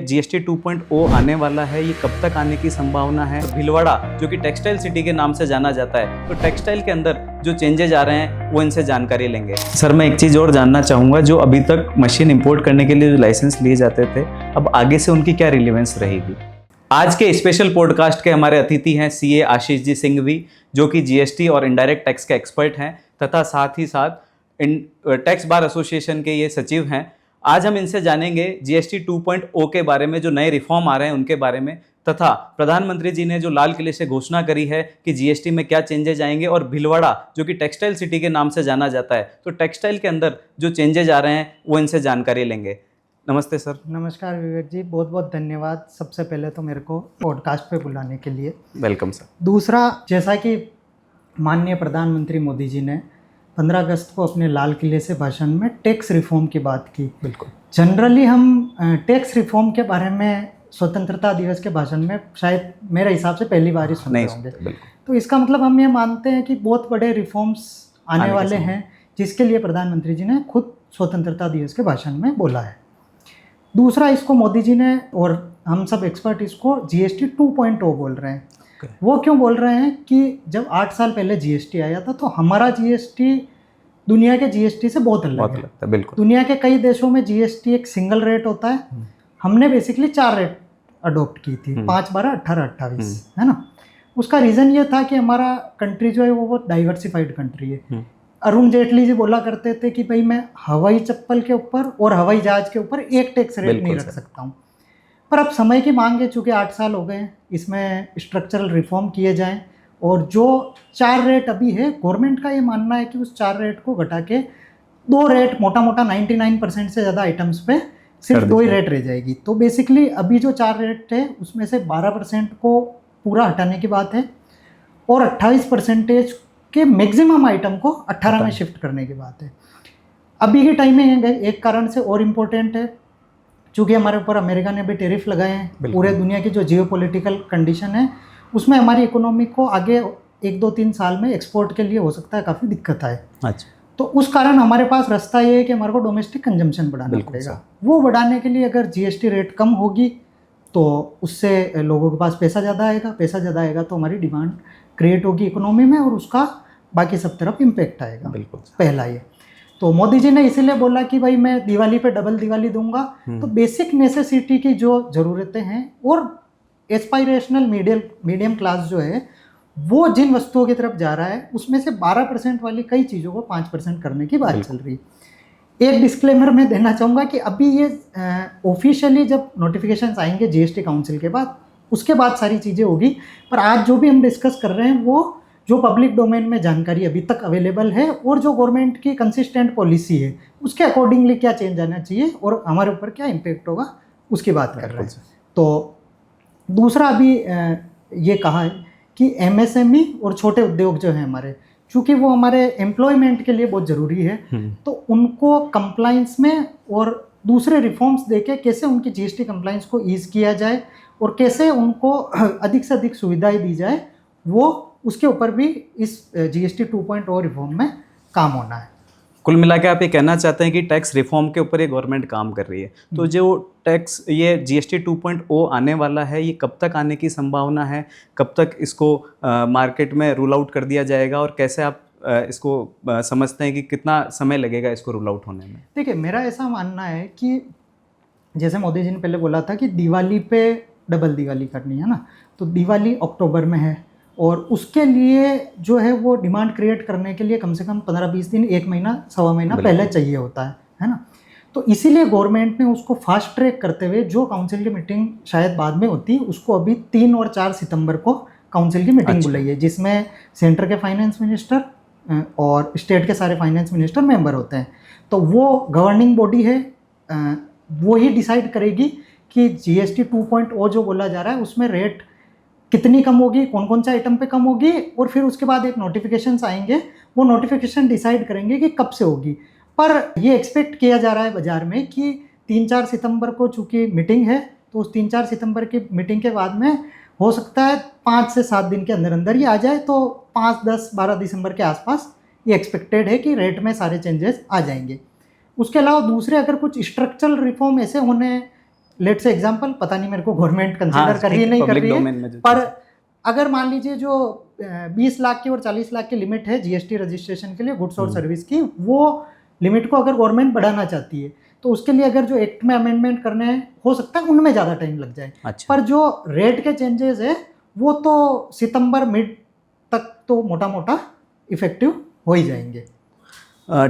GST 2.0 आने वाला है, ये कब तक आने की संभावना है। तो भीलवाड़ा जो कि टेक्सटाइल सिटी के नाम से जाना जाता है, तो टेक्सटाइल के अंदर जो चेंजेज आ रहे हैं वो इनसे जानकारी लेंगे। सर, मैं एक चीज़ और जानना चाहूँगा, जो अभी तक मशीन इंपोर्ट करने के लिए जो लाइसेंस लिए जाते थे, अब आगे से उनकी क्या रिलेवेंस रहेगी। आज के स्पेशल पॉडकास्ट के हमारे अतिथि हैं सीए आशीष जी सिंघवी, जो कि जीएसटी और इनडायरेक्ट टैक्स के एक्सपर्ट हैं तथा साथ ही साथ टैक्स बार एसोसिएशन के ये सचिव हैं। आज हम इनसे जानेंगे जीएसटी 2.0 के बारे में, जो नए रिफॉर्म आ रहे हैं उनके बारे में, तथा प्रधानमंत्री जी ने जो लाल किले से घोषणा करी है कि जीएसटी में क्या चेंजेज आएंगे, और भीलवाड़ा जो कि टेक्सटाइल सिटी के नाम से जाना जाता है, तो टेक्सटाइल के अंदर जो चेंजेज आ रहे हैं वो इनसे जानकारी लेंगे। नमस्ते सर। नमस्कार विवेक जी, बहुत बहुत धन्यवाद सबसे पहले तो मेरे को पॉडकास्ट पे बुलाने के लिए। Welcome sir. दूसरा, जैसा कि माननीय प्रधानमंत्री मोदी जी ने 15 अगस्त को अपने लाल किले से भाषण में टैक्स रिफॉर्म की बात की। बिल्कुल। जनरली हम टैक्स रिफॉर्म के बारे में स्वतंत्रता दिवस के भाषण में शायद मेरे हिसाब से पहली बार ही सुनते होंगे। तो इसका मतलब हम ये मानते हैं कि बहुत बड़े रिफॉर्म्स आने वाले हैं, जिसके लिए प्रधानमंत्री जी ने खुद स्वतंत्रता दिवस के भाषण में बोला है। दूसरा, इसको मोदी जी ने और हम सब एक्सपर्ट इसको जीएसटी 2.0 बोल रहे हैं। वो क्यों बोल रहे हैं कि जब 8 साल पहले जीएसटी आया था तो हमारा जीएसटी दुनिया के जीएसटी से बहुत अलग है। बिल्कुल। दुनिया के कई देशों में जीएसटी एक सिंगल रेट होता है, हमने बेसिकली 4 रेट अडोप्ट की थी, 5, 12, 18, 28, है ना। उसका रीज़न ये था कि हमारा कंट्री जो है वो बहुत डाइवर्सिफाइड कंट्री है। अरुण जेटली जी बोला करते थे कि भाई मैं हवाई चप्पल के ऊपर और हवाई जहाज के ऊपर एक टैक्स रेट नहीं रख सकता हूँ। पर अब समय की मांग है, चूँकि 8 साल हो गए, इसमें स्ट्रक्चरल रिफॉर्म किए जाएं, और जो 4 रेट अभी है, गवर्नमेंट का ये मानना है कि उस 4 रेट को घटा के 2 रेट, मोटा मोटा 99% से ज़्यादा आइटम्स पे सिर्फ 2 ही रेट रह जाएगी। तो बेसिकली अभी जो 4 रेट है उसमें से 12% को पूरा हटाने की बात है, और 28% के मैक्सिमम आइटम को 18 में शिफ्ट करने की बात है। अभी के टाइम में एक कारण से और इम्पोर्टेंट है, चूँकि हमारे ऊपर अमेरिका ने भी टैरिफ लगाए हैं। पूरे दुनिया की जो जियोपॉलिटिकल कंडीशन है उसमें हमारी इकोनॉमी को आगे 1, 2, 3 साल में एक्सपोर्ट के लिए हो सकता है काफ़ी दिक्कत आए। अच्छा। तो उस कारण हमारे पास रास्ता ये है कि हमारे को डोमेस्टिक कंजम्पशन बढ़ाना पड़ेगा। वो बढ़ाने के लिए अगर जीएसटी रेट कम होगी तो उससे लोगों के पास पैसा ज़्यादा आएगा तो हमारी डिमांड क्रिएट होगी इकोनॉमी में, और उसका बाकी सब तरफ इम्पेक्ट आएगा। बिल्कुल। पहला ये तो मोदी जी ने इसीलिए बोला कि भाई मैं दिवाली पे डबल दिवाली दूंगा। तो बेसिक नेसेसिटी की जो ज़रूरतें हैं और एस्पायरेशनल मीडियम क्लास जो है वो जिन वस्तुओं की तरफ जा रहा है, उसमें से 12% वाली कई चीज़ों को 5% करने की बात चल रही है। एक डिस्क्लेमर मैं देना चाहूँगा कि अभी ये ऑफिशियली जब नोटिफिकेशंस आएंगे जीएसटी काउंसिल के बाद, उसके बाद सारी चीज़ें होगी। पर आज जो भी हम डिस्कस कर रहे हैं वो जो पब्लिक डोमेन में जानकारी अभी तक अवेलेबल है, और जो गवर्नमेंट की कंसिस्टेंट पॉलिसी है उसके अकॉर्डिंगली क्या चेंज आना चाहिए और हमारे ऊपर क्या इम्पेक्ट होगा, उसकी बात कर रहे हैं। तो दूसरा अभी ये कहा है कि एमएसएमई और छोटे उद्योग जो हैं हमारे, चूँकि वो हमारे एम्प्लॉयमेंट के लिए बहुत ज़रूरी है, तो उनको कंप्लाइंस में और दूसरे रिफॉर्म्स देके कैसे उनकी जीएसटी कंप्लाइंस को ईज़ किया जाए और कैसे उनको अधिक से अधिक सुविधाएं दी जाए, वो उसके ऊपर भी इस जीएसटी 2.0 रिफॉर्म में काम होना है। कुल मिला के आप ये कहना चाहते हैं कि टैक्स रिफॉर्म के ऊपर ये गवर्नमेंट काम कर रही है। तो जो टैक्स ये जीएसटी 2.0 आने वाला है, ये कब तक आने की संभावना है, कब तक इसको मार्केट में रूल आउट कर दिया जाएगा, और कैसे आप इसको समझते हैं कि कितना समय लगेगा इसको रूल आउट होने में। देखिए, मेरा ऐसा मानना है कि जैसे मोदी जी ने पहले बोला था कि दिवाली पे डबल दिवाली करनी है ना, तो दिवाली अक्टूबर में है, और उसके लिए जो है वो डिमांड क्रिएट करने के लिए कम से कम 15-20 दिन, 1 महीना, सवा महीना पहले चाहिए होता है ना। तो इसीलिए गवर्नमेंट ने उसको फास्ट ट्रैक करते हुए, जो काउंसिल की मीटिंग शायद बाद में होती, उसको अभी 3 और 4 सितंबर को काउंसिल की मीटिंग बुलाई है, जिसमें सेंटर के फाइनेंस मिनिस्टर और स्टेट के सारे फाइनेंस मिनिस्टर मेंबर होते हैं। तो वो गवर्निंग बॉडी है, वो ही डिसाइड करेगी कि जीएसटी 2.0 जो बोला जा रहा है उसमें रेट कितनी कम होगी, कौन कौन से आइटम पे कम होगी, और फिर उसके बाद एक नोटिफिकेशंस आएंगे, वो नोटिफिकेशन डिसाइड करेंगे कि कब से होगी। पर ये एक्सपेक्ट किया जा रहा है बाज़ार में कि 3-4 सितंबर को चूँकि मीटिंग है, तो उस 3-4 सितंबर की मीटिंग के बाद में हो सकता है 5 से 7 दिन के अंदर अंदर ये आ जाए। तो 5, 10, 12 दिसंबर के आसपास ये एक्सपेक्टेड है कि रेट में सारे चेंजेस आ जाएंगे। उसके अलावा दूसरे अगर कुछ स्ट्रक्चरल रिफॉर्म ऐसे होने लेट से एग्जांपल, पता नहीं मेरे को गवर्नमेंट कंसीडर हाँ, कर रही है ठीक, नहीं कर public रही है, domain में जो पर चीज़ अगर मान लीजिए जो 20 लाख की और 40 लाख की लिमिट है जीएसटी रजिस्ट्रेशन के लिए गुड्स और सर्विस की, वो लिमिट को अगर गवर्नमेंट बढ़ाना चाहती है तो उसके लिए अगर जो एक्ट में अमेंडमेंट करने हैं, हो सकता है उनमें ज़्यादा टाइम लग जाए। अच्छा। पर जो रेट के चेंजेस है वो तो सितंबर मिड तक तो मोटा मोटा इफेक्टिव हो ही जाएंगे।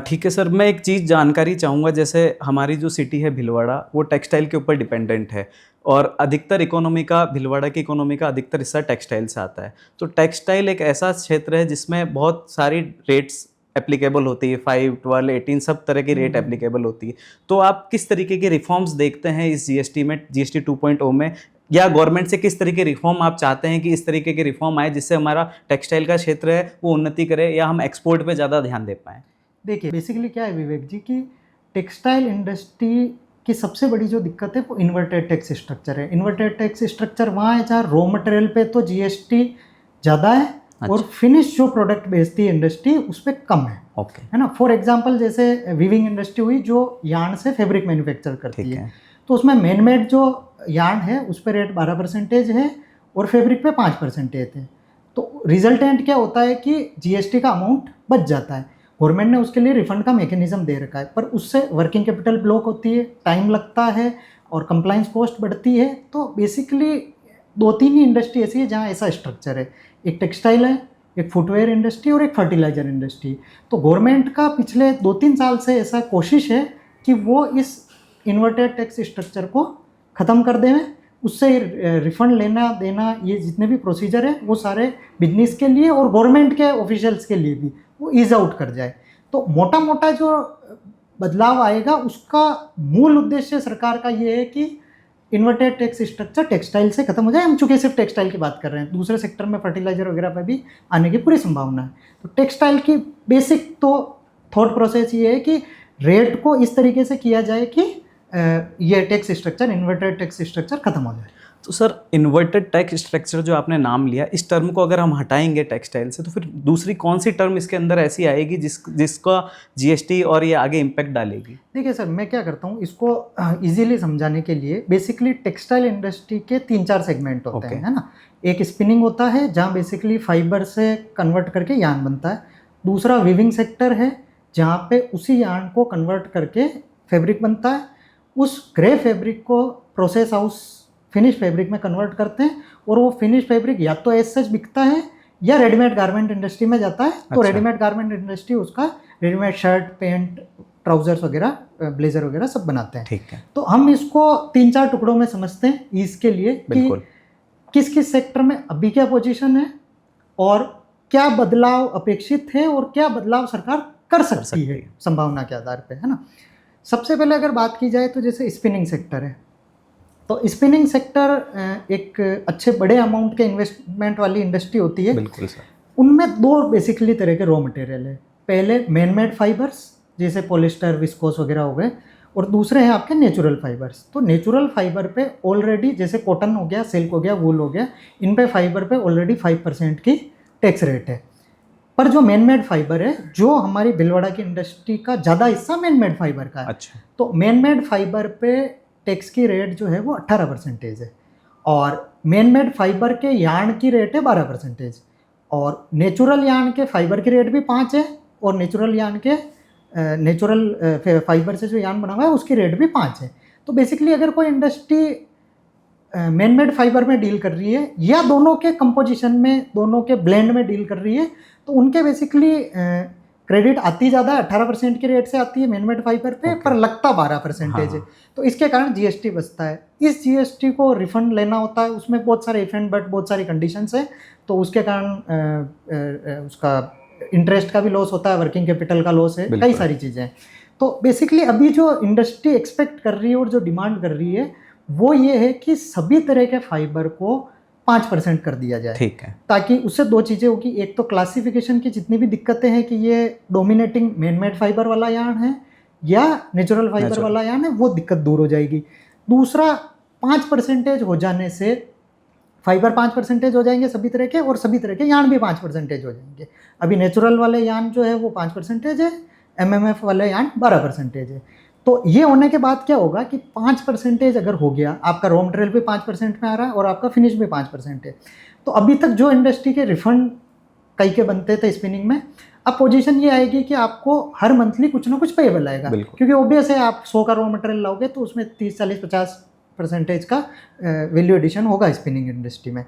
ठीक है सर, मैं एक चीज़ जानकारी चाहूँगा, जैसे हमारी जो सिटी है भीलवाड़ा, वो टेक्सटाइल के ऊपर डिपेंडेंट है और अधिकतर इकोनॉमी का, भीलवाड़ा की इकोनॉमी का अधिकतर हिस्सा टेक्सटाइल से आता है। तो टेक्सटाइल एक ऐसा क्षेत्र है जिसमें बहुत सारी रेट्स एप्लीकेबल होती है, 5, 12, 18 सब तरह की रेट एप्लीकेबल होती है। तो आप किस तरीके के रिफॉर्म्स देखते हैं इस जीएसटी में, जीएसटी 2.0 में, या गवर्नमेंट से किस तरीके रिफॉर्म आप चाहते हैं कि इस तरीके के रिफॉर्म आए जिससे हमारा टेक्सटाइल का क्षेत्र है वो उन्नति करे या हम एक्सपोर्ट पे ज़्यादा ध्यान दे पाएँ? देखिए बेसिकली क्या है विवेक जी कि टेक्सटाइल इंडस्ट्री की सबसे बड़ी जो दिक्कत है वो इन्वर्टेड टैक्स स्ट्रक्चर है। इन्वर्टेड टैक्स स्ट्रक्चर वहाँ है जहाँ रॉ मटेरियल पे तो जीएसटी ज़्यादा है और फिनिश जो प्रोडक्ट बेचती है इंडस्ट्री उस पर कम है। ओके। है ना। फॉर एग्जांपल जैसे वीविंग इंडस्ट्री हुई जो यार्न से फैब्रिक मैन्युफैक्चर करती है, तो उसमें मैनमेड जो यार्न है उस पर रेट 12% है और फैब्रिक पे 5% है। तो रिजल्टेंट क्या होता है कि जीएसटी का अमाउंट बच जाता है। गवर्नमेंट ने उसके लिए रिफंड का मैकेनिज्म दे रखा है, पर उससे वर्किंग कैपिटल ब्लॉक होती है, टाइम लगता है और कंप्लाइंस कॉस्ट बढ़ती है। तो बेसिकली 2-3 ही इंडस्ट्री ऐसी है जहाँ ऐसा स्ट्रक्चर है, एक टेक्सटाइल है, एक फुटवेयर इंडस्ट्री और एक फर्टिलाइजर इंडस्ट्री। तो गवर्नमेंट का पिछले 2-3 साल से ऐसा कोशिश है कि वो इस इन्वर्टेड टैक्स स्ट्रक्चर को ख़त्म कर दें, उससे रिफंड लेना देना ये जितने भी प्रोसीजर है वो सारे बिजनेस के लिए और गवर्नमेंट के ऑफिशियल्स के लिए भी वो ईज आउट कर जाए। तो मोटा मोटा जो बदलाव आएगा उसका मूल उद्देश्य सरकार का ये है कि इन्वर्टेड टैक्स स्ट्रक्चर टेक्सटाइल से खत्म हो जाए। हम चूंकि सिर्फ टेक्सटाइल की बात कर रहे हैं, दूसरे सेक्टर में फर्टिलाइजर वगैरह पर भी आने की पूरी संभावना है। तो टेक्सटाइल की बेसिक तो थॉट प्रोसेस ये है कि रेट को इस तरीके से किया जाए कि ये tax structure, inverted tax structure खत्म हो जाए। तो सर इन्वर्टेड टैक्स स्ट्रक्चर जो आपने नाम लिया, इस टर्म को अगर हम हटाएंगे टेक्सटाइल से तो फिर दूसरी कौन सी टर्म इसके अंदर ऐसी आएगी जिसका जीएसटी और ये आगे इम्पैक्ट डालेगी? देखिए सर, मैं क्या करता हूँ इसको इजीली समझाने के लिए, बेसिकली टेक्सटाइल इंडस्ट्री के 3-4 सेगमेंट होते हैं, है ना। एक स्पिनिंग होता है जहाँ बेसिकली फाइबर से कन्वर्ट करके यार्न बनता है। दूसरा वीविंग सेक्टर है जहाँ पे उसी यार्न को कन्वर्ट करके फैब्रिक बनता है। उस ग्रे फैब्रिक को प्रोसेस हाउस फिनिश फैब्रिक में कन्वर्ट करते हैं और वो फिनिश फैब्रिक या तो एज सच बिकता है या रेडीमेड गारमेंट इंडस्ट्री में जाता है। तो रेडीमेड गारमेंट इंडस्ट्री उसका रेडीमेड शर्ट, पैंट, ट्राउजर्स वगैरह, ब्लेजर वगैरह सब बनाते हैं। ठीक है। तो हम इसको 3-4 टुकड़ों में समझते हैं ईज के लिए कि किस किस सेक्टर में अभी क्या पोजीशन है और क्या बदलाव अपेक्षित है और क्या बदलाव सरकार कर सकती है संभावना के आधार पर, है ना। सबसे पहले अगर बात की जाए तो जैसे स्पिनिंग सेक्टर है, तो स्पिनिंग सेक्टर एक अच्छे बड़े अमाउंट के इन्वेस्टमेंट वाली इंडस्ट्री होती है। बिल्कुल सर। उनमें 2 बेसिकली तरह के रॉ मटेरियल है। पहले मैनमेड फाइबर्स जैसे पॉलिस्टर, विस्कोस वगैरह हो गए, और दूसरे हैं आपके नेचुरल फाइबर्स। तो नेचुरल फाइबर पे ऑलरेडी जैसे कॉटन हो गया, सिल्क हो गया, वूल हो गया, इन पे फाइबर पे ऑलरेडी 5% की टैक्स रेट है। पर जो मैनमेड फाइबर है, जो हमारी भीलवाड़ा की इंडस्ट्री का ज़्यादा हिस्सा मैनमेड फाइबर का है। अच्छा। तो मैनमेड फाइबर पे टैक्स की रेट जो है वो 18% है और मैनमेड फाइबर के यार्न की रेट है 12%, और नेचुरल यार्न के फाइबर की रेट भी 5 है और नेचुरल यार्न के नेचुरल फाइबर से जो यार्न बना हुआ है उसकी रेट भी 5 है। तो बेसिकली अगर कोई इंडस्ट्री मैनमेड फाइबर में डील कर रही है या दोनों के कंपोजिशन में, दोनों के ब्लेंड में डील कर रही है, तो उनके बेसिकली क्रेडिट आती ज़्यादा 18% की रेट से आती है मैनमेड फाइबर पे, पर लगता 12% है। तो इसके कारण जीएसटी बचता है। इस जीएसटी को रिफंड लेना होता है, उसमें बहुत सारे इफ एंड बट, बहुत सारी कंडीशंस है। तो उसके कारण उसका इंटरेस्ट का भी लॉस होता है, वर्किंग कैपिटल का लॉस है, कई सारी चीज़ें। तो बेसिकली अभी जो इंडस्ट्री एक्सपेक्ट कर रही है और जो डिमांड कर रही है वो ये है कि सभी तरह के फाइबर को 5% कर दिया जाए। ठीक है। ताकि उससे 2 चीज़ें होगी, एक तो क्लासिफिकेशन की जितनी भी दिक्कतें हैं कि ये डोमिनेटिंग मैनमेड फाइबर वाला यार्न है या नेचुरल फाइबर वाला यार्न है, वो दिक्कत दूर हो जाएगी। दूसरा, 5% हो जाने से फाइबर 5% हो जाएंगे सभी तरह के, और सभी तरह के यार्न भी 5% हो जाएंगे। अभी नेचुरल वाले यार्न जो है वो 5% है, MMF वाले यार्न 12% है। तो ये होने के बाद क्या होगा कि 5% अगर हो गया, आपका रॉ मटेरियल भी 5% में आ रहा है और आपका फिनिश भी 5% है, तो अभी तक जो इंडस्ट्री के रिफंड कई के बनते थे स्पिनिंग में, अब पोजीशन ये आएगी कि आपको हर मंथली कुछ ना कुछ पेएबल आएगा, क्योंकि ऑब्वियस है आप 100 का रॉ मटेरियल लाओगे तो उसमें 30, 40, 50% का वैल्यू एडिशन होगा स्पिनिंग इंडस्ट्री में।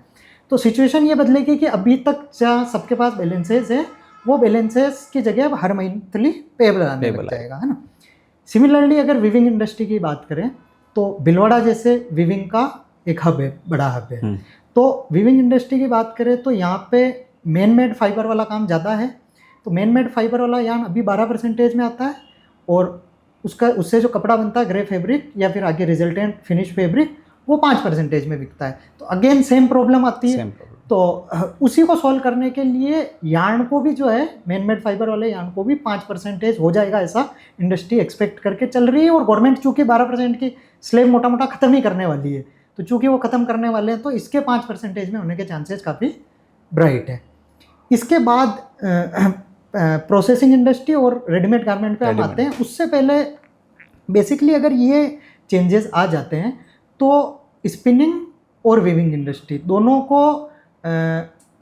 तो सिचुएशन ये बदलेगी कि अभी तक जहाँ सबके पास बैलेंसेज है, वो बैलेंसेस की जगह अब हर मंथली पेएबल आने लग जाएगा, है ना। सिमिलरली अगर वीविंग इंडस्ट्री की बात करें तो भिलवाड़ा जैसे वीविंग का एक हब है, बड़ा हब है। तो वीविंग इंडस्ट्री की बात करें तो यहाँ पे मैन मेड फाइबर वाला काम ज़्यादा है। तो मैन मेड फाइबर वाला यार्न अभी 12% में आता है, और उससे जो कपड़ा बनता है ग्रे फैब्रिक या फिर आगे रिजल्टेंट फिनिश फैब्रिक, वो 5% में बिकता है। तो अगेन सेम प्रॉब्लम आती है। तो उसी को सॉल्व करने के लिए यार्न को भी जो है, मैन मेड फाइबर वाले यार्न को भी 5% हो जाएगा, ऐसा इंडस्ट्री एक्सपेक्ट करके चल रही है। और गवर्नमेंट चूँकि 12% की स्लेब मोटा मोटा ख़त्म ही करने वाली है, तो चूँकि वो ख़त्म करने वाले हैं तो इसके 5% में होने के चांसेस काफ़ी ब्राइट है। इसके बाद प्रोसेसिंग इंडस्ट्री और रेडीमेड गारमेंट पे हम आते हैं। उससे पहले बेसिकली अगर ये चेंजेस आ जाते हैं तो स्पिनिंग और वीविंग इंडस्ट्री दोनों को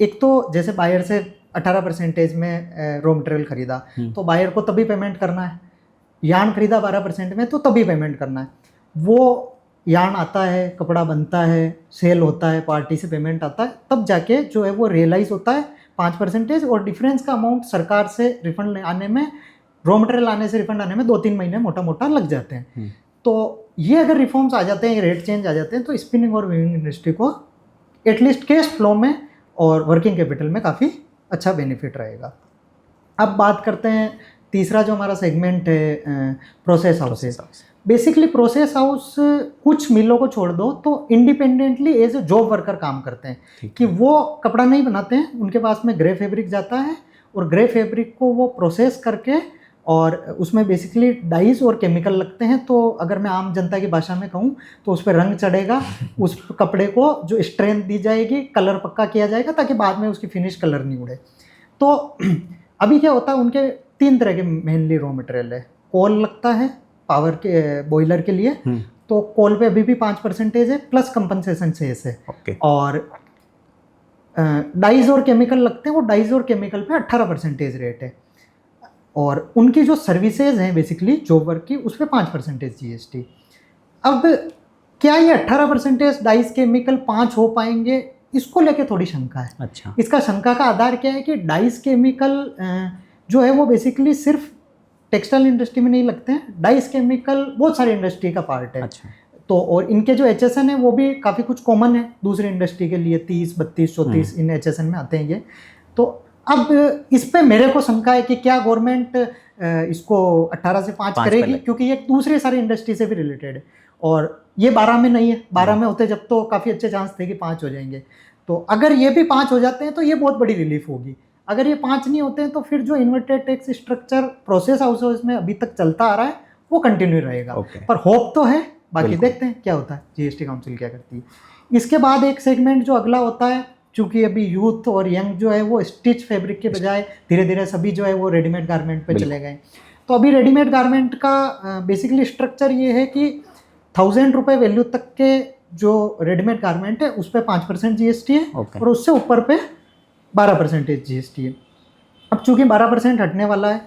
एक तो जैसे बायर से 18% में रॉ मटेरियल खरीदा तो बायर को तभी पेमेंट करना है, यार्न खरीदा 12% में तो तभी पेमेंट करना है। वो यार्न आता है, कपड़ा बनता है, सेल होता है, पार्टी से पेमेंट आता है, तब जाके जो है वो रियलाइज़ होता है 5%, और डिफरेंस का अमाउंट सरकार से रिफंड आने में, रॉ मटेरियल आने से रिफंड आने में 2-3 महीने मोटा मोटा लग जाते हैं। तो ये अगर रिफॉर्म्स आ जाते हैं, रेट चेंज आ जाते हैं, तो स्पिनिंग और वीविंग इंडस्ट्री को एटलीस्ट कैश फ्लो में और वर्किंग कैपिटल में काफ़ी अच्छा बेनिफिट रहेगा। अब बात करते हैं तीसरा जो हमारा सेगमेंट है, process houses. Basically process house कुछ मिलों को छोड़ दो तो independently as a job worker काम करते हैं, कि वो कपड़ा नहीं बनाते हैं, उनके पास में ग्रे फैब्रिक जाता है और ग्रे फैब्रिक को वो प्रोसेस करके, और उसमें बेसिकली डाइज और केमिकल लगते हैं। तो अगर मैं आम जनता की भाषा में कहूँ तो उस पर रंग चढ़ेगा, उस कपड़े को जो स्ट्रेंथ दी जाएगी, कलर पक्का किया जाएगा ताकि बाद में उसकी फिनिश कलर नहीं उड़े। तो अभी क्या होता है, उनके 3 तरह के मेनली रॉ मटेरियल है। कोल लगता है पावर के बॉयलर के लिए, तो कोल पे अभी भी 5% है प्लस कंपनसेशन सेस है। और डाइज और केमिकल लगते हैं, वो डाइज और केमिकल पे 18% रेट है। और उनकी जो सर्विसेज हैं बेसिकली जॉब वर्क की, उस पर 5% GST। अब क्या ये 18% डाइज केमिकल 5 हो पाएंगे, इसको लेके थोड़ी शंका है। अच्छा, इसका शंका का आधार क्या है कि डाइज केमिकल जो है वो बेसिकली सिर्फ टेक्सटाइल इंडस्ट्री में नहीं लगते हैं, डाइज केमिकल बहुत सारी इंडस्ट्री का पार्ट है। अच्छा। तो और इनके जो HSN है वो भी काफ़ी कुछ कॉमन है दूसरी इंडस्ट्री के लिए, 30, 32, 34 इन HSN में आते हैं ये। तो अब इस पे मेरे को शंका है कि क्या गवर्नमेंट इसको 18 से 5 करेगी, क्योंकि ये दूसरी सारी इंडस्ट्री से भी रिलेटेड है, और ये 12 में नहीं है। 12 में होते जब तो काफ़ी अच्छे चांस थे कि 5 हो जाएंगे। तो अगर ये भी 5 हो जाते हैं तो ये बहुत बड़ी रिलीफ होगी। अगर ये 5 नहीं होते हैं तो फिर जो inverted tax structure process houses में अभी तक चलता आ रहा है वो कंटिन्यू रहेगा। पर होप तो है, बाकी देखते हैं क्या होता है, GST काउंसिल क्या करती है। इसके बाद एक सेगमेंट जो अगला होता है, चूँकि अभी यूथ और यंग जो है वो स्टिच फैब्रिक के बजाय धीरे धीरे सभी जो है वो रेडीमेड गारमेंट पे चले गए। तो अभी रेडीमेड गारमेंट का बेसिकली स्ट्रक्चर ये है कि 1000 रुपये वैल्यू तक के जो रेडीमेड गारमेंट है उस पर 5% GST है, और उससे ऊपर पे 12% GST है। अब चूँकि 12% हटने वाला है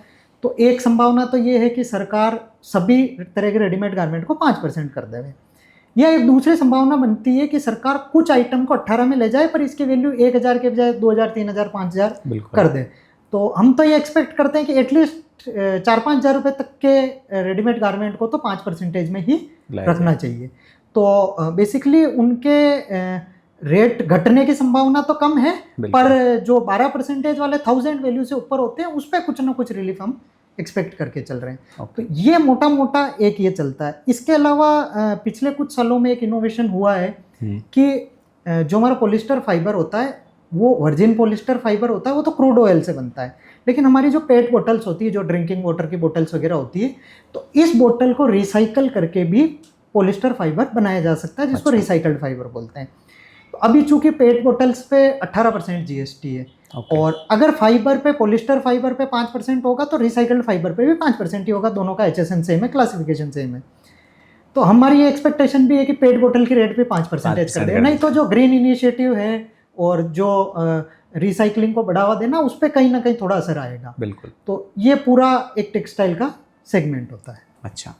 तो एक संभावना तो ये है कि सरकार सभी तरह के रेडीमेड गारमेंट को 5% कर देवे, या एक दूसरी संभावना बनती है कि सरकार कुछ आइटम को 18 में ले जाए पर इसकी वैल्यू 1000 के बजाय 2000, 3000, 5000 कर दे। तो हम तो ये एक्सपेक्ट करते हैं कि एटलीस्ट 4-5 हज़ार रुपये तक के रेडीमेड गारमेंट को तो 5% में ही रखना चाहिए। तो बेसिकली उनके रेट घटने की संभावना तो कम है, पर जो 12% वाले 1000 वैल्यू से ऊपर होते हैं उस पर कुछ ना कुछ रिलीफ हम एक्सपेक्ट करके चल रहे हैं। तो ये मोटा मोटा एक ये चलता है। इसके अलावा पिछले कुछ सालों में एक इनोवेशन हुआ है कि जो हमारा पॉलिस्टर फाइबर होता है वो वर्जिन पॉलिस्टर फाइबर होता है, वो तो क्रूड ऑयल से बनता है, लेकिन हमारी जो पेट बोटल्स होती है, जो ड्रिंकिंग वाटर की बोटल्स वगैरह होती है, तो इस बोतल को रिसाइकल करके भी पॉलिस्टर फाइबर बनाया जा सकता है, जिसको रिसाइकल्ड फाइबर बोलते हैं। तो अभी चूंकि पेट बोटल्स पे 18% जीएसटी है, और अगर फाइबर पे, पॉलिस्टर फाइबर पे 5% होगा तो रिसाइकल्ड फाइबर पे भी 5% ही होगा। दोनों का HSN सेम है, क्लासिफिकेशन सेम है। तो हमारी ये एक्सपेक्टेशन भी है कि पेट बोतल की रेट पे 5% कर दे, नहीं तो जो ग्रीन इनिशिएटिव है और जो रिसाइकलिंग को बढ़ावा देना, उस पर कहीं ना कहीं थोड़ा असर आएगा। बिल्कुल। तो ये पूरा एक टेक्सटाइल का सेगमेंट होता है। अच्छा,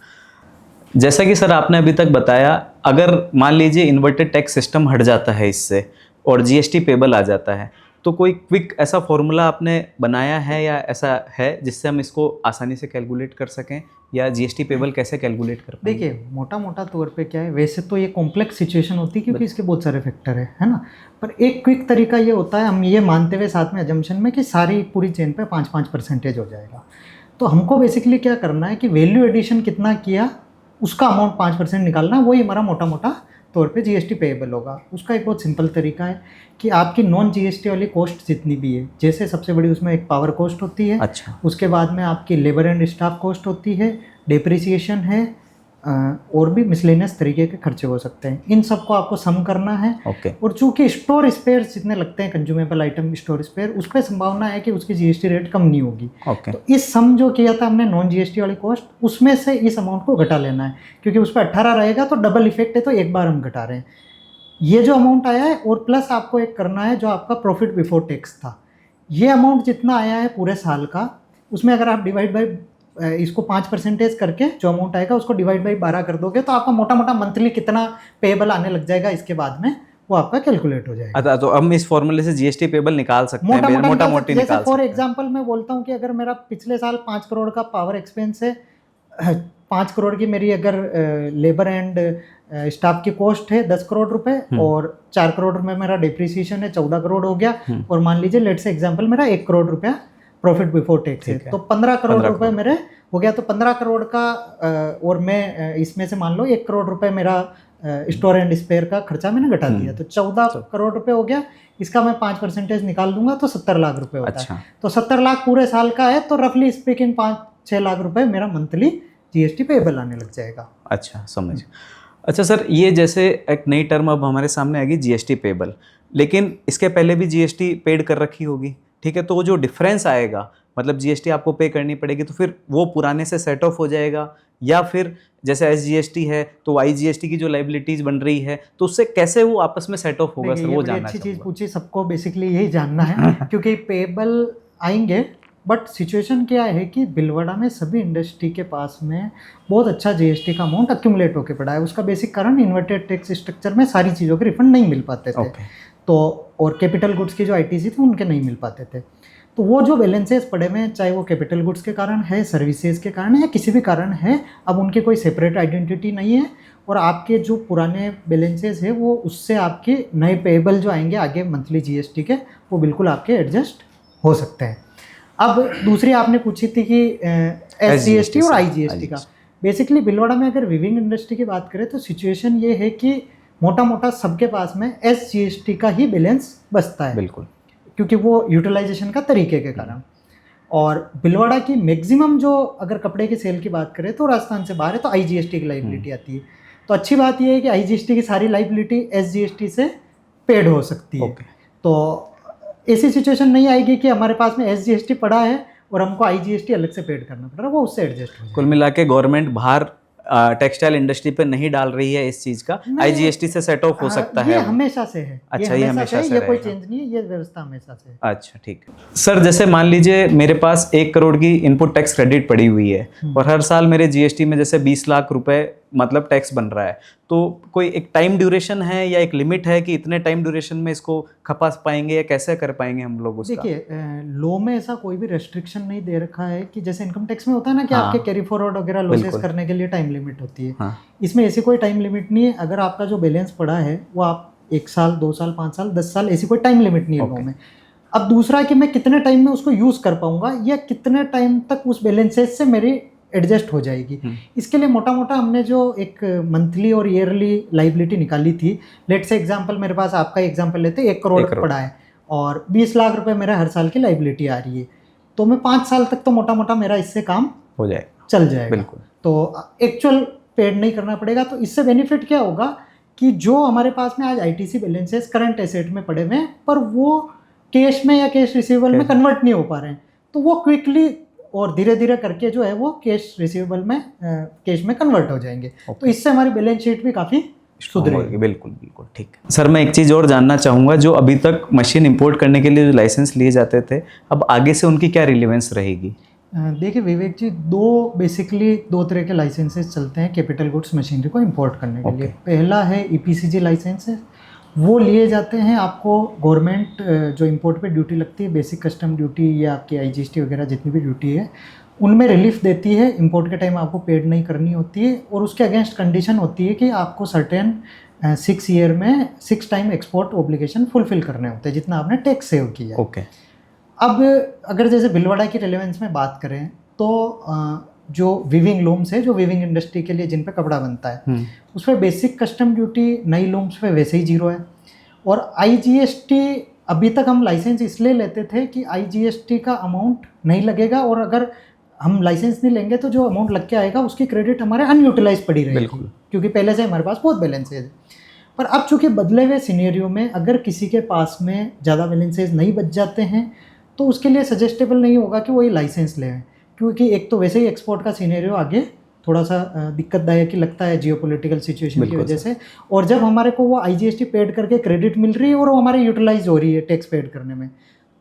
जैसा कि सर आपने अभी तक बताया, अगर मान लीजिए इन्वर्टेड टैक्स सिस्टम हट जाता है इससे और जीएसटी पेबल आ जाता है, तो कोई क्विक ऐसा फॉर्मूला आपने बनाया है या ऐसा है जिससे हम इसको आसानी से कैलकुलेट कर सकें, या जीएसटी पेबल कैसे कैलकुलेट कर पाएंगे? देखिए, मोटा मोटा तौर पे क्या है, वैसे तो ये कॉम्प्लेक्स सिचुएशन होती है क्योंकि इसके बहुत सारे फैक्टर है ना। पर एक क्विक तरीका ये होता है, हम ये मानते हुए साथ में अजम्पशन में कि सारी पूरी चेन पे 5% हो जाएगा। तो हमको बेसिकली क्या करना है कि वैल्यू एडिशन कितना किया उसका अमाउंट 5% निकालना, वही हमारा मोटा मोटा तौर पे जीएसटी पेएबल होगा। उसका एक बहुत सिंपल तरीका है कि आपकी नॉन जीएसटी वाली कॉस्ट जितनी भी है, जैसे सबसे बड़ी उसमें एक पावर कॉस्ट होती है। अच्छा। उसके बाद में आपकी लेबर एंड स्टाफ कॉस्ट होती है, डिप्रिसिएशन है, और भी मिसलेनियस तरीके के खर्चे हो सकते हैं। इन सबको आपको सम करना है। ओके। और चूंकि स्टोर स्पेयर जितने लगते हैं, कंज्यूमेबल आइटम स्टोर स्पेयर, उस पर संभावना है कि उसकी जीएसटी रेट कम नहीं होगी। ओके। तो इस सम जो किया था हमने नॉन जीएसटी वाली कॉस्ट, उसमें से इस अमाउंट को घटा लेना है, क्योंकि उस पर 18 रहेगा तो डबल इफेक्ट है, तो एक बार हम घटा रहे हैं। ये जो अमाउंट आया है, और प्लस आपको एक करना है जो आपका प्रॉफिट बिफोर टैक्स था, ये अमाउंट जितना आया है पूरे साल का, उसमें अगर आप डिवाइड बाई इसको 5% करके जो अमाउंट आएगा उसको डिवाइड बाई 12 कर दोगे, तो आपका मोटा मोटा मंथली कितना पेएबल आने लग जाएगा इसके बाद में, वो आपका कैलकुलेट हो जाएगा। अच्छा, तो हम इस फॉर्मूले से जीएसटी पेबल निकाल सकते हैं, मोटा मोटी जैसे निकाल फॉर सकते हैं। एग्जांपल मैं बोलता हूँ कि अगर मेरा पिछले साल 5 करोड़ का पावर एक्सपेंस है, 5 करोड़ की मेरी अगर लेबर एंड स्टाफ की कॉस्ट है 10 करोड़ रुपए, और 4 करोड़ में मेरा डिप्रिसिएशन है 14 करोड़ हो गया, और मान लीजिए लेट से एग्जांपल मेरा 1 करोड़ रुपया प्रॉफिट बिफोर टैक्स है, तो 15 करोड़ रुपए मेरे हो गया। तो 15 करोड़ का और मैं इसमें से मान लो 1 करोड़ रुपए मेरा स्टोर एंड स्पेयर का खर्चा मैंने घटा दिया, तो 14 करोड़ रुपए हो गया। इसका मैं 5% निकाल दूंगा तो 70 लाख रुपए होता है। तो 70 लाख पूरे साल का है, तो रफली स्पीकिंग 5-6 लाख रुपए मेरा मंथली जीएसटी पेएबल आने लग जाएगा। अच्छा, समझ। अच्छा सर, ये जैसे एक नई टर्म अब हमारे सामने आएगी जीएसटी पेएबल, लेकिन इसके पहले भी जीएसटी पेड कर रखी होगी, ठीक है? तो वो जो डिफरेंस आएगा, मतलब जीएसटी आपको पे करनी पड़ेगी, तो फिर वो पुराने से सेट ऑफ हो जाएगा, या फिर जैसे एसजीएसटी है तो आईजीएसटी की जो लाइबिलिटीज बन रही है, तो उससे कैसे वो आपस में सेट ऑफ होगा सर, वो जानना अच्छी चीज़ चाहूँगा। पूछी, सबको बेसिकली यही जानना है क्योंकि पेएबल आएंगे, बट सिचुएशन क्या है कि भीलवाड़ा में सभी इंडस्ट्री के पास में बहुत अच्छा जीएसटी का अमाउंट अक्यूमुलेट होकर पड़ा है। उसका बेसिक कारण इन्वर्टेड टैक्स स्ट्रक्चर में सारी चीज़ों के रिफंड नहीं मिल पाते थे। तो और कैपिटल गुड्स की जो आईटीसी थे उनके नहीं मिल पाते थे। तो वो जो बैलेंसेस पड़े हुए हैं, चाहे वो कैपिटल गुड्स के कारण है, सर्विसेज के कारण है, या किसी भी कारण है, अब उनकी कोई सेपरेट आइडेंटिटी नहीं है, और आपके जो पुराने बैलेंसेस है वो उससे आपके नए पेएबल जो आएंगे आगे मंथली जीएसटी के, वो बिल्कुल आपके एडजस्ट हो सकते हैं। अब दूसरी आपने पूछी थी कि एसजीएसटी और आईजीएसटी का। बेसिकली भीलवाड़ा में अगर विविंग इंडस्ट्री की बात करें तो सिचुएशन ये है कि मोटा मोटा सबके पास में एसजीएसटी का ही बैलेंस बचता है, बिल्कुल, क्योंकि वो यूटिलाइजेशन का तरीके के कारण। और भीलवाड़ा की मैक्सिमम जो अगर कपड़े की सेल की बात करें तो राजस्थान से बाहर है, तो आईजीएसटी की लाइबिलिटी आती है। तो अच्छी बात यह है कि आईजीएसटी की सारी लाइबिलिटी एसजीएसटी से पेड हो सकती है। तो ऐसी सिचुएशन नहीं आएगी कि हमारे पास में एसजीएसटी पड़ा है और हमको आईजीएसटी अलग से पेड करना पड़ रहा है, वो उससे एडजस्ट हो जाएगा। कुल मिला के गवर्नमेंट बाहर टेक्सटाइल इंडस्ट्री पे नहीं डाल रही है इस चीज का, आईजीएसटी से सेट ऑफ हो सकता है। ये हमेशा से है। अच्छा, ये हमेशा से ये कोई चेंज नहीं है, ये व्यवस्था हमेशा से है। अच्छा, ठीक है सर। जैसे मान लीजिए मेरे पास 1 करोड़ की इनपुट टैक्स क्रेडिट पड़ी हुई है, और हर साल मेरे जीएसटी में जैसे 20 लाख रुपए मतलब टैक्स बन रहा है, तो कोई एक टाइम ड्यूरेशन है या एक लिमिट है कि इतने टाइम ड्यूरेशन में इसको खपा पाएंगे, या कैसे कर पाएंगे हम लोग उसका? देखिए, लॉ में ऐसा कोई भी रेस्ट्रिक्शन नहीं दे रखा है कि जैसे इनकम टैक्स में होता है ना कि आपके कैरी फॉरवर्ड वगैरह लॉसेस करने के लिए टाइम लिमिट होती है। इसमें ऐसी कोई टाइम लिमिट नहीं है। अगर आपका जो बैलेंस पड़ा है वो आप 1 साल, 2 साल, 5 साल, 10 साल, ऐसी कोई टाइम लिमिट नहीं है लॉ में। अब दूसरा कि मैं कितने टाइम में उसको यूज़ कर पाऊंगा, या कितने टाइम तक उस बैलेंसेस से मेरी एडजस्ट हो जाएगी, इसके लिए मोटा मोटा हमने जो एक मंथली और ईयरली लाइबिलिटी निकाली थी। लेट से एग्जांपल, मेरे पास आपका एग्जांपल लेते हैं, 1 करोड़ पड़ा है और 20 लाख रुपए मेरा हर साल की लाइबिलिटी आ रही है, तो मैं 5 साल तक तो मोटा मोटा मेरा इससे काम हो जाएगा, चल जाएगा। बिल्कुल। तो एक्चुअल पेड नहीं करना पड़ेगा। तो इससे बेनिफिट क्या होगा कि जो हमारे पास में आज आईटीसी बैलेंसेस करंट एसेट में पड़े हुए हैं पर वो कैश में या कैश रिसीवेबल में कन्वर्ट नहीं हो पा रहे हैं, तो वो क्विकली और धीरे धीरे करके जो है वो कैश रिसीवेबल में कैश में कन्वर्ट हो जाएंगे। तो इससे हमारी बैलेंस शीट भी काफ़ी सुधरेगी। बिल्कुल बिल्कुल ठीक। सर मैं एक चीज़ और जानना चाहूँगा, जो अभी तक मशीन इंपोर्ट करने के लिए जो लाइसेंस लिए जाते थे, अब आगे से उनकी क्या रिलेवेंस रहेगी? देखिए विवेक जी, दो तरह के लाइसेंसेस चलते हैं कैपिटल गुड्स मशीनरी को इंपोर्ट करने के लिए। पहला है ईपीसीजी लाइसेंसेस, वो लिए जाते हैं आपको गवर्नमेंट जो इंपोर्ट पे ड्यूटी लगती है, बेसिक कस्टम ड्यूटी या आपकी आईजीएसटी वगैरह जितनी भी ड्यूटी है उनमें रिलीफ देती है। इंपोर्ट के टाइम आपको पेड नहीं करनी होती है और उसके अगेंस्ट कंडीशन होती है कि आपको सर्टेन 6 ईयर में 6 टाइम एक्सपोर्ट ऑब्लिगेशन फुलफिल करने होते हैं जितना आपने टैक्स सेव किया। ओके। अब अगर जैसे भिलवाड़ा की रिलेवेंस में बात करें तो जो वीविंग लूम्स है, जो वीविंग इंडस्ट्री के लिए जिन पे कपड़ा बनता है, उस पर बेसिक कस्टम ड्यूटी नई लूम्स पे वैसे ही 0 है। और आईजीएसटी अभी तक हम लाइसेंस इसलिए लेते थे कि आईजीएसटी का अमाउंट नहीं लगेगा और अगर हम लाइसेंस नहीं लेंगे तो जो अमाउंट लग के आएगा उसकी क्रेडिट हमारे अनयूटिलाइज पड़ी रहेगी, क्योंकि पहले से हमारे पास बहुत बैलेंसेज है। पर अब चूंकि बदले हुए सिनेरियो में अगर किसी के पास में ज़्यादा बैलेंसेज नहीं बच जाते हैं तो उसके लिए सजेस्टेबल नहीं होगा कि वो ये लाइसेंस लें, क्योंकि एक तो वैसे ही एक्सपोर्ट का सिनेरियो आगे थोड़ा सा दिक्कतदायक ही लगता है जियोपॉलिटिकल सिचुएशन की वजह से। और जब हमारे को वो आईजीएसटी पेड करके क्रेडिट मिल रही है और वो हमारे यूटिलाइज हो रही है टैक्स पेड करने में,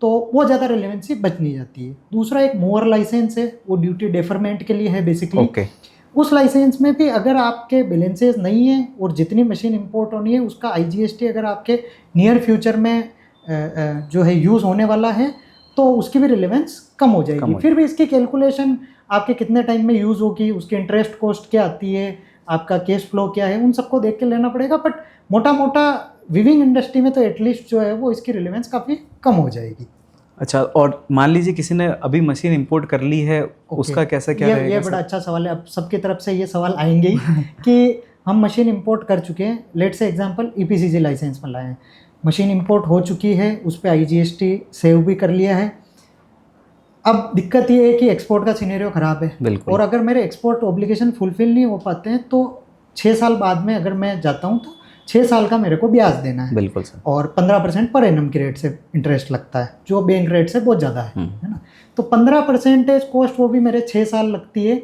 तो वो ज़्यादा रिलेवेंसी बच नहीं जाती है। दूसरा एक मूवर लाइसेंस है, वो ड्यूटी डेफरमेंट के लिए है बेसिकली। उस लाइसेंस में भी अगर आपके बैलेंसेस नहीं है और जितनी मशीन इंपोर्ट होनी है उसका आईजीएसटी अगर आपके नियर फ्यूचर में जो है यूज़ होने वाला है तो उसकी भी रिलेवेंस कम हो जाएगी। फिर भी इसकी कैलकुलेशन आपके कितने टाइम में यूज़ होगी, उसकी इंटरेस्ट कॉस्ट क्या आती है, आपका कैश फ्लो क्या है, उन सबको देख के लेना पड़ेगा। बट मोटा मोटा वीविंग इंडस्ट्री में तो एटलीस्ट जो है वो इसकी रिलेवेंस काफ़ी कम हो जाएगी। अच्छा, और मान लीजिए किसी ने अभी मशीन इंपोर्ट कर ली है, उसका कैसा क्या रहेगा? ये बड़ा अच्छा सवाल है। अब सबकी तरफ से ये सवाल आएंगे ही कि हम मशीन इंपोर्ट कर चुके हैं, लेट से एग्जांपल ईपीसीजी लाइसेंस में लाए हैं, मशीन इंपोर्ट हो चुकी है, उस पर आईजीएसटी सेव भी कर लिया है। अब दिक्कत ये है कि एक्सपोर्ट का सिनेरियो ख़राब है और अगर मेरे एक्सपोर्ट ऑब्लिगेशन फुलफिल नहीं हो पाते हैं तो 6 साल बाद में अगर मैं जाता हूँ तो 6 साल का मेरे को ब्याज देना है। बिल्कुल सर। और 15% पर एनम की रेट से इंटरेस्ट लगता है, जो बैंक रेट से बहुत ज़्यादा है ना। तो 15% कॉस्ट वो भी मेरे 6 साल लगती है।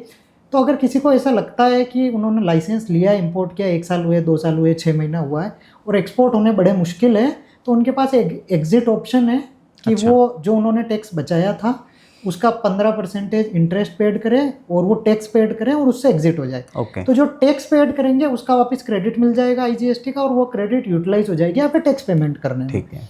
तो अगर किसी को ऐसा लगता है कि उन्होंने लाइसेंस लिया, इंपोर्ट किया, 1 साल हुए, 2 साल हुए, 6 महीना हुआ है और एक्सपोर्ट होने बड़े मुश्किल है, तो उनके पास एक एग्जिट ऑप्शन है कि वो जो उन्होंने टैक्स बचाया था उसका 15% इंटरेस्ट पेड करें और वो टैक्स पेड करें और उससे एग्जिट हो जाए। तो जो टैक्स पेड करेंगे उसका वापस क्रेडिट मिल जाएगा आईजीएसटी का और वो क्रेडिट यूटिलाइज हो जाएगी आपके टैक्स पेमेंट करने में। ठीक है।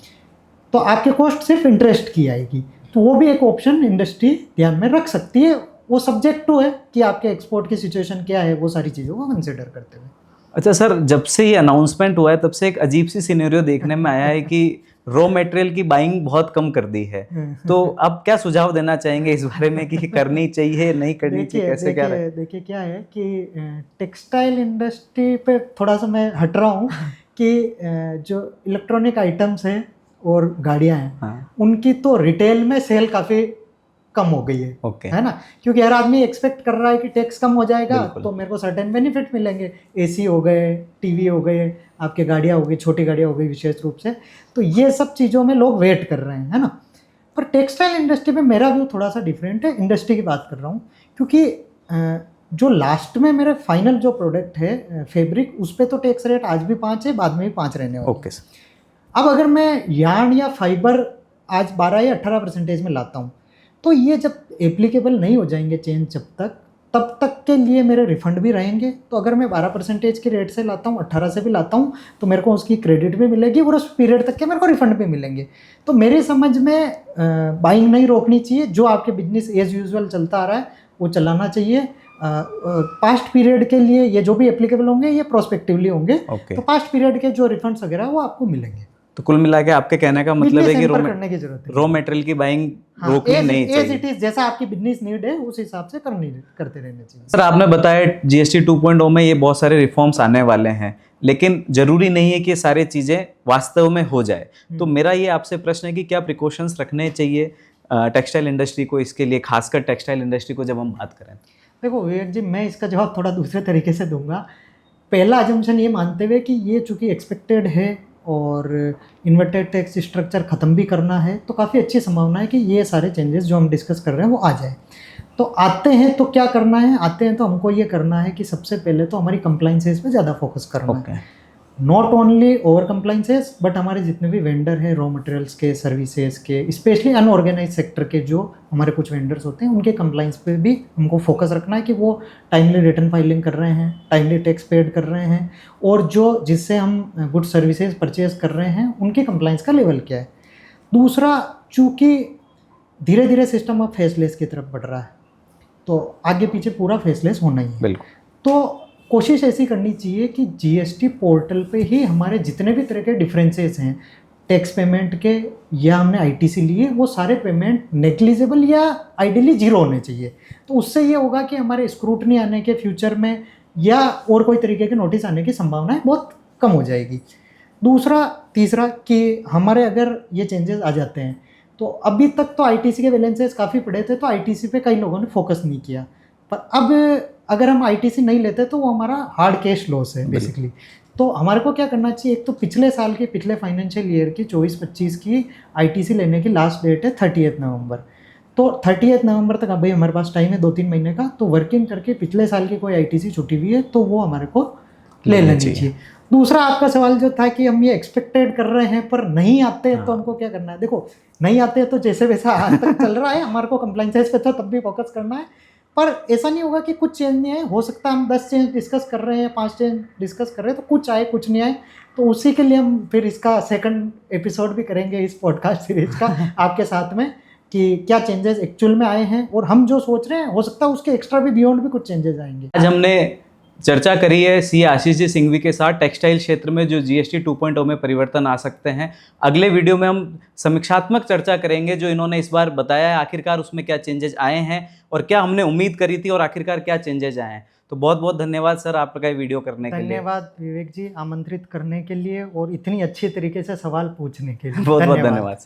तो आपके कॉस्ट सिर्फ इंटरेस्ट की आएगी। तो वो भी एक ऑप्शन इंडस्ट्री ध्यान में रख सकती है। वो सब्जेक्ट टू है कि आपके एक्सपोर्ट की सिचुएशन क्या है, वो सारी चीज़ों को कंसिडर करते हुए। अच्छा सर, जब से ये अनाउंसमेंट हुआ है तब से एक अजीब सी सिनेरियो देखने में आया है कि रॉ मटेरियल की बाइंग बहुत कम कर दी है। तो आप क्या सुझाव देना चाहेंगे इस बारे में कि करनी चाहिए, नहीं करनी चाहिए, कैसे क्या है? देखिए क्या है कि टेक्सटाइल इंडस्ट्री पे थोड़ा सा मैं हट रहा हूँ कि जो इलेक्ट्रॉनिक आइटम्स हैं और गाड़ियाँ हैं, उनकी तो रिटेल में सेल काफ़ी कम हो गई है। है ना, क्योंकि हर आदमी एक्सपेक्ट कर रहा है कि टैक्स कम हो जाएगा तो मेरे को सर्टेन बेनिफिट मिलेंगे। एसी हो गए, टीवी हो गए, आपके गाड़ियाँ हो गई, छोटी गाड़ियाँ हो गई विशेष रूप से, तो ये सब चीज़ों में लोग वेट कर रहे हैं, है ना। पर टेक्सटाइल इंडस्ट्री में मेरा व्यू थोड़ा सा डिफरेंट है। इंडस्ट्री की बात कर रहा हूँ क्योंकि जो लास्ट में मेरे फाइनल जो प्रोडक्ट है फैब्रिक, उस पर तो टैक्स रेट आज भी 5 है, बाद में भी 5 रहने वाला है। अब अगर मैं यार्न या फाइबर आज 12 या 18% में लाता हूँ तो ये जब एप्लीकेबल नहीं हो जाएंगे चेंज तब तक के लिए मेरे रिफंड भी रहेंगे। तो अगर मैं 12% की रेट से लाता हूँ, 18 से भी लाता हूँ, तो मेरे को उसकी क्रेडिट भी मिलेगी और उस पीरियड तक के मेरे को रिफंड भी मिलेंगे। तो मेरी समझ में बाइंग नहीं रोकनी चाहिए। जो आपके बिजनेस एज यूजुअल चलता आ रहा है वो चलाना चाहिए। पास्ट पीरियड के लिए ये जो भी एप्लीकेबल होंगे ये प्रोस्पेक्टिवली होंगे। तो पास्ट पीरियड के जो रिफंड्स वगैरह वो आपको मिलेंगे। तो कुल मिला के आपके कहने का मतलब है कि रॉ मटेरियल की बाइंग रोकनी नहीं चाहिए। एज इट इज, जैसा आपकी बिजनेस नीड है उस हिसाब से करते रहना चाहिए। सर आपने बताया जीएसटी 2.0 में ये बहुत सारे रिफॉर्म्स आने वाले हैं, लेकिन जरूरी नहीं है कि ये सारी चीजें वास्तव में हो जाए। तो मेरा ये आपसे प्रश्न है कि क्या प्रिकॉशंस रखने चाहिए टेक्सटाइल इंडस्ट्री को इसके लिए, खासकर टेक्सटाइल इंडस्ट्री को जब हम बात करें? देखो विवेक जी, मैं इसका जवाब थोड़ा दूसरे तरीके से दूंगा। पहला अजम्पशन ये मानते हुए कि ये चूँकि एक्सपेक्टेड है और इन्वर्टेड टैक्स स्ट्रक्चर ख़त्म भी करना है, तो काफ़ी अच्छी संभावना है कि ये सारे चेंजेस जो हम डिस्कस कर रहे हैं वो आ जाए। तो आते हैं तो क्या करना है, आते हैं तो हमको ये करना है कि सबसे पहले तो हमारी कंप्लाइंसेस पे ज़्यादा फोकस करना है। Not only over compliances but हमारे जितने भी वेंडर हैं रॉ मटेरियल्स के, सर्विसेज के, स्पेशली अनऑर्गेनाइज सेक्टर के जो हमारे कुछ वेंडर्स होते हैं, उनके कंप्लाइंस पे भी हमको फोकस रखना है कि वो टाइमली रिटर्न फाइलिंग कर रहे हैं, टाइमली टैक्स पेड कर रहे हैं, और जो जिससे हम गुड सर्विसेज परचेज कर रहे हैं उनकी कंप्लाइंस का लेवल क्या है। दूसरा, चूँकि धीरे धीरे सिस्टम अब फेसलेस की तरफ बढ़ रहा है, तो आगे पीछे पूरा फेसलेस होना ही है। बिल्कुल। तो कोशिश ऐसी करनी चाहिए कि जीएसटी पोर्टल पे ही हमारे जितने भी तरह के डिफरेंसेस हैं टैक्स पेमेंट के, या हमने आईटीसी लिए, वो सारे पेमेंट नेग्लिजिबल या आइडियली जीरो होने चाहिए। तो उससे ये होगा कि हमारे स्क्रूटनी आने के फ्यूचर में या और कोई तरीके के नोटिस आने की संभावनाएं बहुत कम हो जाएगी। तीसरा कि हमारे अगर ये चेंजेस आ जाते हैं, तो अभी तक तो आईटीसी के बैलेंसेस काफ़ी पड़े थे, तो आईटीसी पे कई लोगों ने फोकस नहीं किया, पर अब अगर हम आईटीसी नहीं लेते तो वो हमारा हार्ड कैश लॉस है बेसिकली। तो हमारे को क्या करना चाहिए, एक तो पिछले साल की, पिछले फाइनेंशियल ईयर की 24-25 की आईटीसी लेने की लास्ट डेट है 30 नवंबर। तो 30 नवंबर तक अभी हमारे पास टाइम है 2-3 महीने का, तो वर्किंग करके पिछले साल की कोई आईटीसी छुट्टी हुई है तो वो हमारे को ले लेनी चाहिए। दूसरा, आपका सवाल जो था कि हम ये एक्सपेक्टेड कर रहे हैं पर नहीं आते हैं, तो हमको क्या करना है। देखो, नहीं आते हैं तो जैसे वैसा आज तक चल रहा है, हमारे को कंप्लाइंसेस पे तो तब भी फोकस करना है, पर ऐसा नहीं होगा कि कुछ चेंज नहीं आए। हो सकता है हम 10 चेंज डिस्कस कर रहे हैं, 5 चेंज डिस्कस कर रहे हैं, तो कुछ आए कुछ नहीं आए, तो उसी के लिए हम फिर इसका सेकंड एपिसोड भी करेंगे इस पॉडकास्ट सीरीज का आपके साथ में, कि क्या चेंजेस एक्चुअल में आए हैं और हम जो सोच रहे हैं हो सकता है उसके एक्स्ट्रा भी बियॉन्ड भी कुछ चेंजेस आएंगे। आज हमने चर्चा करी है सीए आशीष जी सिंघवी के साथ टेक्सटाइल क्षेत्र में जो जीएसटी 2.0 में परिवर्तन आ सकते हैं। अगले वीडियो में हम समीक्षात्मक चर्चा करेंगे जो इन्होंने इस बार बताया है, आखिरकार उसमें क्या चेंजेस आए हैं और क्या हमने उम्मीद करी थी और आखिरकार क्या चेंजेस आए हैं। तो बहुत बहुत धन्यवाद सर आपका ये वीडियो करने के लिए। धन्यवाद विवेक जी, आमंत्रित करने के लिए और इतनी अच्छी तरीके से सवाल पूछने के लिए। बहुत बहुत धन्यवाद सर।